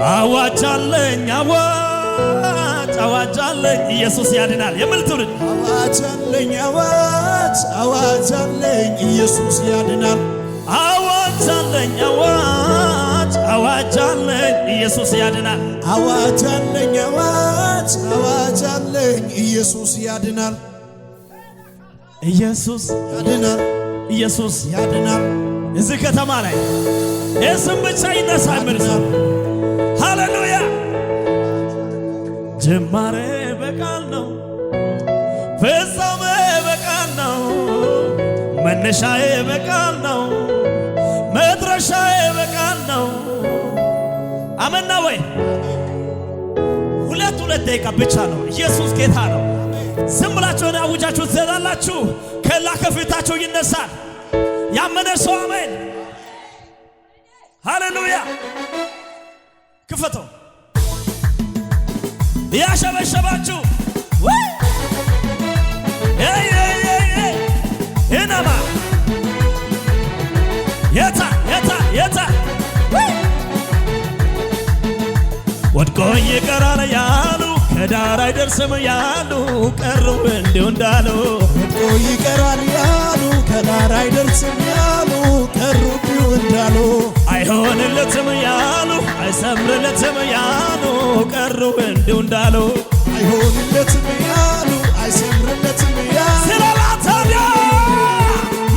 አዋጃለኝ አዋጃለኝ ኢየሱስ ያድናል የሚል ትውልድ አዋጃለኝ አዋጃለኝ ኢየሱስ ያድናል አዋጃለኝ አዋጃለኝ ኢየሱስ ያድናል አዋጃለኝ አዋጃለኝ ኢየሱስ ያድናል ኢየሱስ ያድናል ኢየሱስ ያድናል እዚህ ከተማ ላይ የስም ብቻ ይነሳ ምርሳ ሃሌሉያ ጅማሬ በቃል ነው ፍጻሜ በቃል ነው መነሻዬ በቃል ነው መድረሻዬ በቃል ነው አመና ወይ ሁለት ደቂቃ ብቻ ነው ኢየሱስ ጌታ ነው ዝም ብላችሁ አውጃችሁ ትዘላላችሁ ከላ ከፊታችሁ ይነሳል ያመነ ሰው አሜን ሃሌሉያ ክፈቶ ያሸበሸባችሁ ኢናማ የታ ወድቆ ይቀራል ያሉ ከዳር አይደርስም ያሉ ቀሩ እንዲሁ እንዳሉ ወድቆ ይቀራል ያሉ ከዳር አይደርስም ያሉ ቀሩ እንዲሁ እንዳሉ አይሆንለትም ያሉ አይሰምርለትም ያሉ ቀሩ እንዲሁ እንዳሉ አይሆንለትም ያሉ አይሰምርለትም ያሉ ስለላታዲያ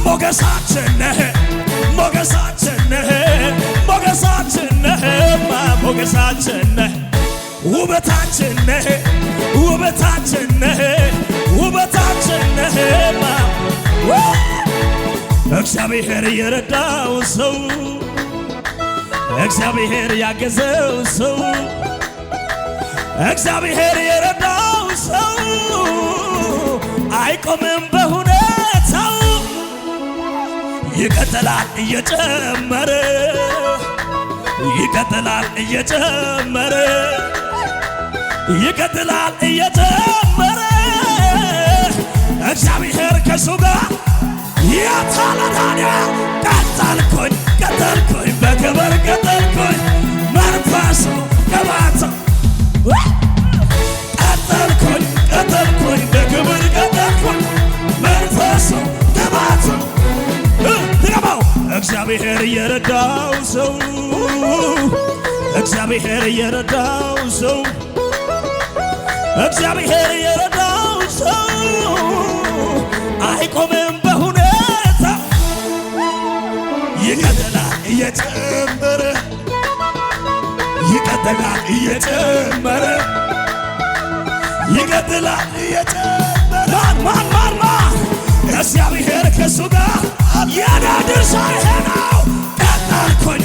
ሞገሳችን ነህ ሞገሳችን ነህ ሞገሳችን ነህ ሞገሳችን ነህ ውበታችን ነህ ውበታችን ነህ ውበታችን ነህ እግዚአብሔር የረዳው ሰው እግዚአብሔር ያገዘው ሰው እግዚአብሔር የረዳው ሰው አይቆምም በሁኔታው ይቀጥላል እየጨመረ ይቀጥላል እየጨመረ ይቀጥላል እየጨመረ እግዚአብሔር ከሱ ጋር ያታላታኒያ ቀጠልኩኝ በክብር ቀጠልኩኝ መንፈሱ ገባቶ ቀጠልኩኝ በክብር ቀጠልኩኝ መንፈሱ ገባቶ ትገባው እግዚአብሔር የረዳው ሰው እግዚአብሔር የረዳው ሰው እግዚአብሔር የረዳው ሰው አይቆምም በሁኔታ ይቀጥላል እየጨመረ ይቀጥላል እየጨመረ ይቀጥላል እየጨመረ ማን እግዚአብሔር ከሱ ጋር ያዳድር ይሄ ነው ቀጠልኩኝ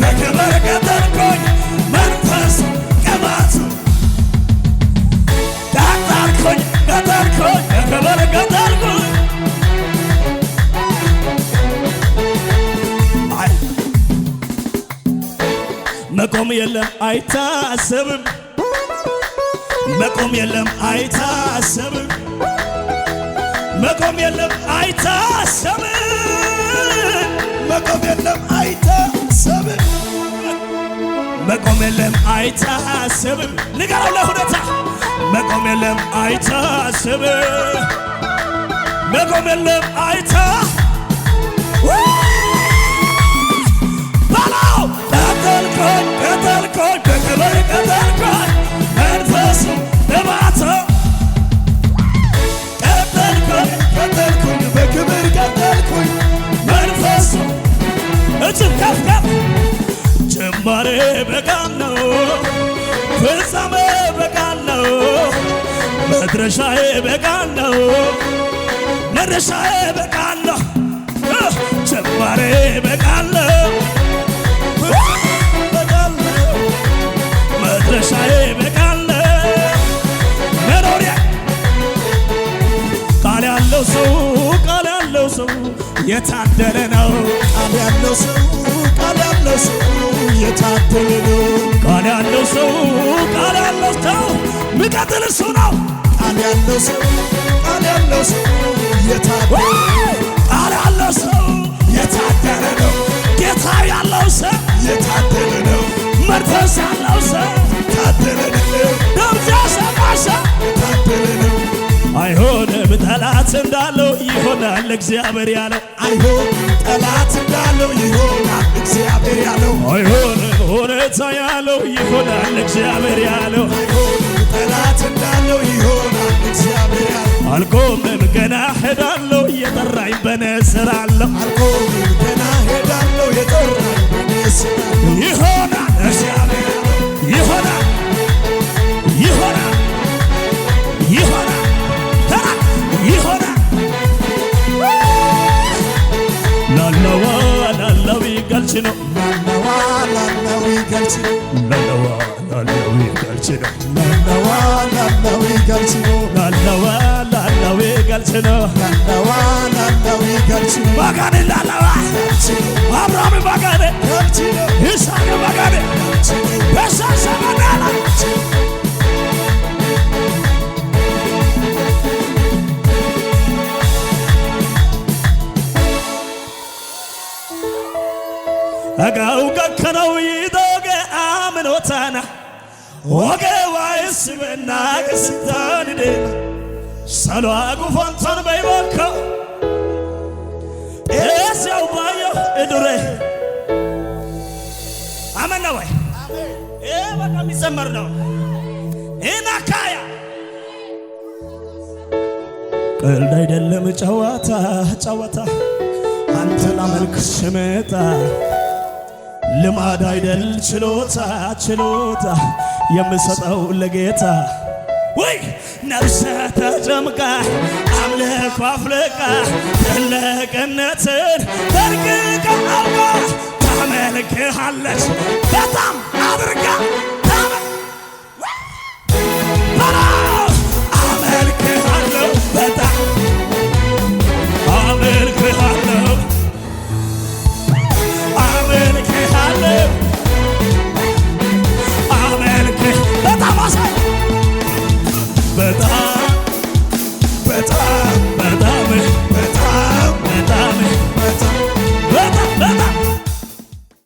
በክብር ቀጠልኩኝ መንፈሱ ቅባቱ ቀጠልኩኝ በክብር ቀጠልኩኝ መቆም የለም አይታሰብም መቆም የለም አይታሰብም መቆም የለም አይታሰብም መቆም የለም አይታሰብም መቆም የለም አይታሰብም ንገረው ለሁኔታ መቆም የለም አይታሰብም መቆም የለም ባላው ቀጠልኩኝ በክብር ቀጠልኩኝ መንፈሱ እባቶ ቀጠልኩኝ በክብር ቀጠልኩኝ መንፈሱ እጅም ከፍ ጅማሬ በቃል ነው ፍጻሜ በቃል ነው መድረሻዬ በቃል ነው መድረሻዬ በቃል ነው ጅማሬ በቃል ነው መድረሻዬ በቃል ነው መኖሪያ ቃል ያለው ሰው የታደለ ነው ቃል ያለው ሰው የታደለ ነው ቃል ያለው ሰው ሚቀጥል እሱ ነው ቃል ያለው ሰው የታደለ ቃል ያለው ሰው የታደለ ነው ጌታ ያለው ሰው የታደለ ነው መንፈስ ያለው ሰው ታደለ ነው ድምፅ የሰማ ሰው ታደለ ነው አይሆንም ጠላት እንዳለው ይሆናል እግዚአብሔር ያለው አይሆን ጠላት እንዳለው ይሆናል እግዚአብሔር ያለው አይሆንም ሁኔታ ያለው ይሆናል እግዚአብሔር ያለው አይሆን ጠላት እንዳለው ይሆናል እግዚአብሔር ያለው አልቆምም ገና ሄዳለሁ የጠራኝ በኔ ስራ አለው አልቆምም ገና ሄዳለሁ የጠራኝ በኔ ስራ ይሆናል እግዚአብሔር ይሆናል ይሆናል ይሆናል ይሆናል ላለዋ ላለው ይገልጽ ነው ላለዋ ላለው ይገልጽ ነው ላለዋ ላለው ይገልጽ ነው ላለዋ ላለው ይገልጽ ነው ላለዋ ላለው ይገልጽ ነው ላለዋ ላለው ይገልጽ ነው ባጋኔ ላለዋ አብርሃም ባጋኔ ይገልጽ ነው ይስሐቅ ባጋኔ በሳሳ ባጋኔ አጋው ከከነው ይዶገ አምኖታና ወገ ዋይስ በና ከስታን ደ ሰሎ አጉፋንታን በይባካ እዚያው ባዮ እድሬ አመና ወይ በቃ የሚዘመር ነው ኢናካያ ቀልድ አይደለም ጨዋታ ጨዋታ አንተን አመልክ ስመጣ ልማድ አይደል ችሎታ ችሎታ የምሰጠው ለጌታ ወይ ነፍሰ ተጨምቃ አምልኮ አፍልቃ ትልቅነትን በርግጋ አውቃ ታመልክሃለች በጣም አድርጋ